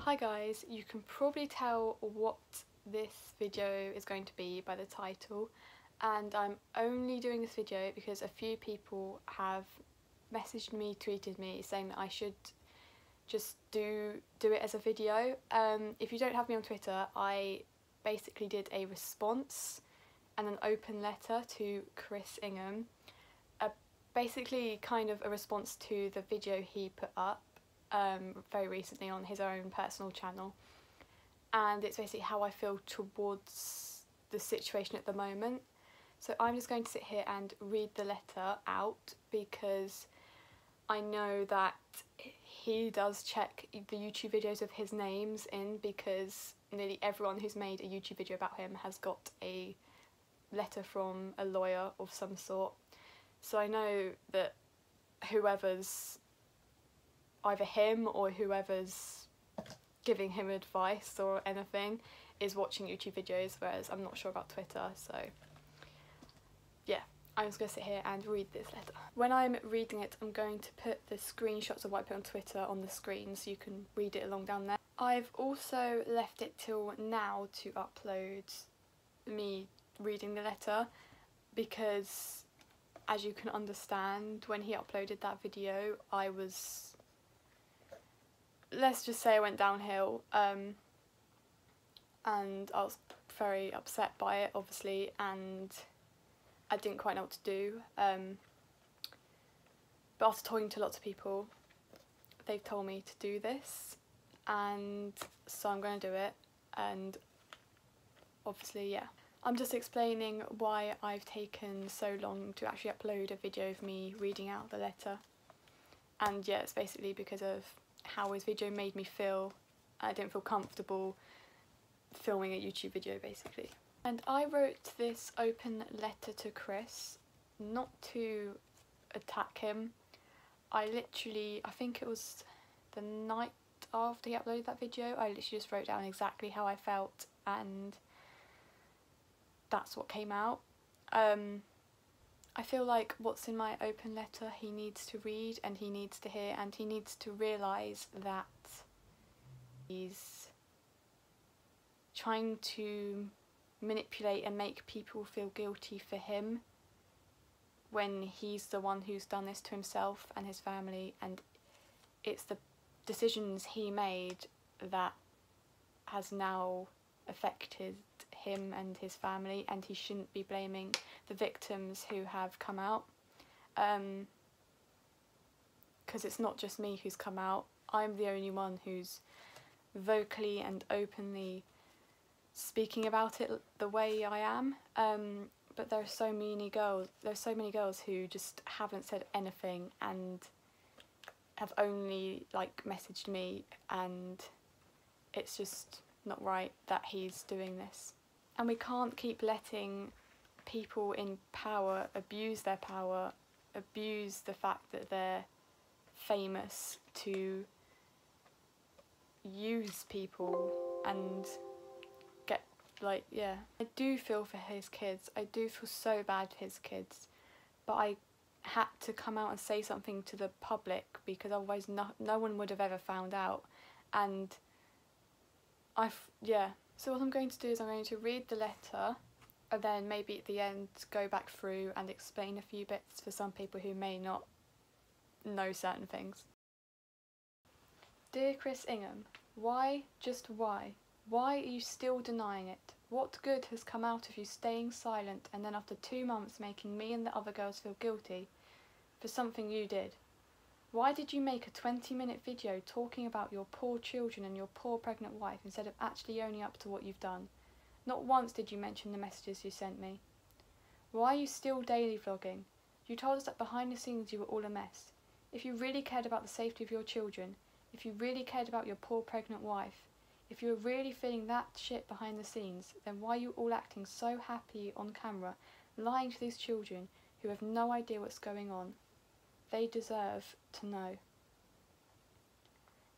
Hi guys, you can probably tell what this video is going to be by the title, and I'm only doing this video because a few people have messaged me, tweeted me saying that I should just do it as a video. If you don't have me on Twitter, I basically did a response and an open letter to Chris Ingham, basically kind of a response to the video he put up very recently on his own personal channel, and it's basically how I feel towards the situation at the moment. So I'm just going to sit here and read the letter out because I know that he does check the YouTube videos with his names in, because nearly everyone who's made a YouTube video about him has got a letter from a lawyer of some sort. So I know that whoever's, either him or whoever's giving him advice or anything, is watching YouTube videos, whereas I'm not sure about Twitter. So yeah, I'm just going to sit here and read this letter. When I'm reading it, I'm going to put the screenshots of what I put on Twitter on the screen so you can read it along down there. I've also left it till now to upload me reading the letter because, as you can understand, when he uploaded that video, I was, let's just say I went downhill, and I was very upset by it, obviously, and I didn't quite know what to do. But after talking to lots of people, they've told me to do this, and so I'm going to do it, and obviously, yeah. I'm just explaining why I've taken so long to actually upload a video of me reading out the letter. And yeah, it's basically because of how his video made me feel. I didn't feel comfortable filming a YouTube video, basically. And I wrote this open letter to Chris, not to attack him. I think it was the night after he uploaded that video, I literally just wrote down exactly how I felt, and that's what came out. I feel like what's in my open letter he needs to read and he needs to hear, and he needs to realise that he's trying to manipulate and make people feel guilty for him when he's the one who's done this to himself and his family, and it's the decisions he made that has now affected him and his family, and he shouldn't be blaming the victims who have come out, because it's not just me who's come out. I'm the only one who's vocally and openly speaking about it the way I am, but there are so many girls who just haven't said anything and have only like messaged me, and it's just not right that he's doing this. And we can't keep letting people in power abuse their power, abuse the fact that they're famous to use people and get, like, yeah. I do feel for his kids, I do feel so bad for his kids, but I had to come out and say something to the public because otherwise no one would have ever found out. And yeah. So what I'm going to do is I'm going to read the letter and then maybe at the end go back through and explain a few bits for some people who may not know certain things. Dear Chris Ingham, why, just why? Why are you still denying it? What good has come out of you staying silent and then after 2 months making me and the other girls feel guilty for something you did? Why did you make a 20-minute video talking about your poor children and your poor pregnant wife instead of actually owning up to what you've done? Not once did you mention the messages you sent me. Why are you still daily vlogging? You told us that behind the scenes you were all a mess. If you really cared about the safety of your children, if you really cared about your poor pregnant wife, if you were really feeling that shit behind the scenes, then why are you all acting so happy on camera, lying to these children who have no idea what's going on? They deserve to know.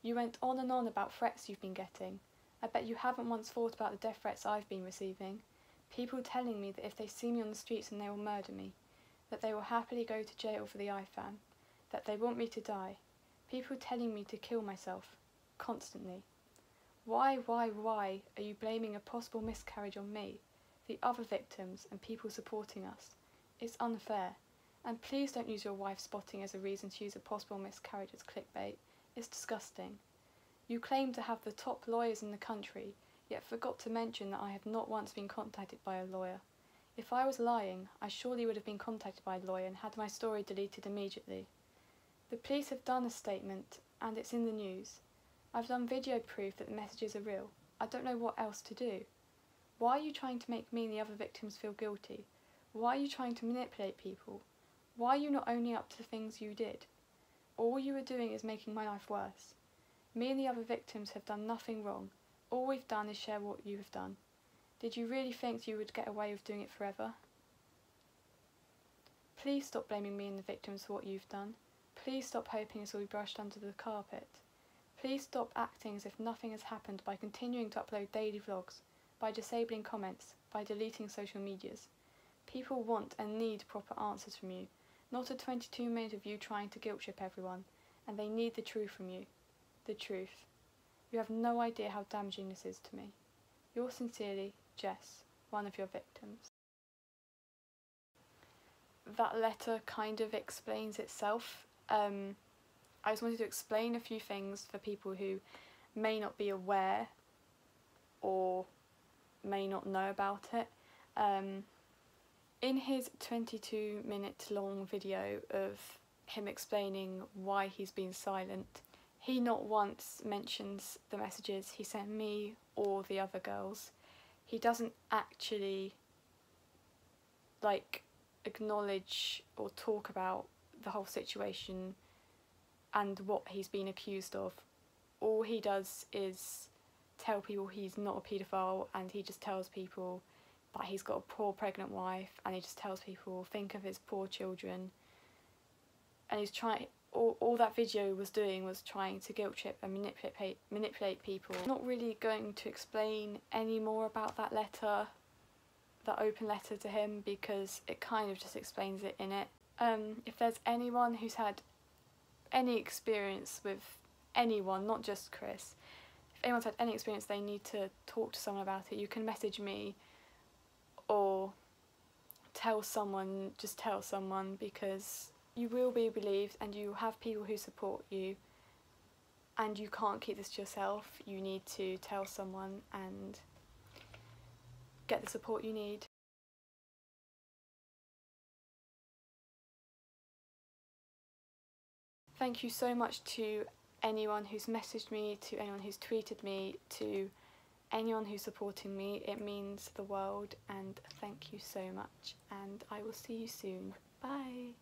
You went on and on about threats you've been getting. I bet you haven't once thought about the death threats I've been receiving. People telling me that if they see me on the streets then they will murder me, that they will happily go to jail for the IFAM, that they want me to die. People telling me to kill myself, constantly. Why are you blaming a possible miscarriage on me, the other victims and people supporting us? It's unfair. And please don't use your wife's spotting as a reason to use a possible miscarriage as clickbait. It's disgusting. You claim to have the top lawyers in the country, yet forgot to mention that I have not once been contacted by a lawyer. If I was lying, I surely would have been contacted by a lawyer and had my story deleted immediately. The police have done a statement, and it's in the news. I've done video proof that the messages are real. I don't know what else to do. Why are you trying to make me and the other victims feel guilty? Why are you trying to manipulate people? Why are you not owning up to the things you did? All you are doing is making my life worse. Me and the other victims have done nothing wrong. All we've done is share what you have done. Did you really think you would get away with doing it forever? Please stop blaming me and the victims for what you've done. Please stop hoping this will be brushed under the carpet. Please stop acting as if nothing has happened by continuing to upload daily vlogs, by disabling comments, by deleting social medias. People want and need proper answers from you, not a 22 minute of you trying to guilt trip everyone, and they need the truth from you. The truth. You have no idea how damaging this is to me. Yours sincerely, Jess, one of your victims. That letter kind of explains itself. I just wanted to explain a few things for people who may not be aware or may not know about it. In his 22-minute long video of him explaining why he's been silent, he not once mentions the messages he sent me or the other girls. He doesn't actually acknowledge or talk about the whole situation and what he's been accused of. All he does is tell people he's not a paedophile, and he just tells people that he's got a poor pregnant wife, and he just tells people think of his poor children. And he's trying, all that video was doing was trying to guilt trip and manipulate people. I'm not really going to explain any more about that letter, that open letter to him, because it kind of just explains it in it. If there's anyone who's had any experience with anyone, not just Chris, if anyone's had any experience they need to talk to someone about it, you can message me or tell someone, just tell someone, because you will be believed and you have people who support you, and you can't keep this to yourself. You need to tell someone and get the support you need. Thank you so much to anyone who's messaged me, to anyone who's tweeted me, to anyone who's supporting me. It means the world, and thank you so much, and I will see you soon. Bye!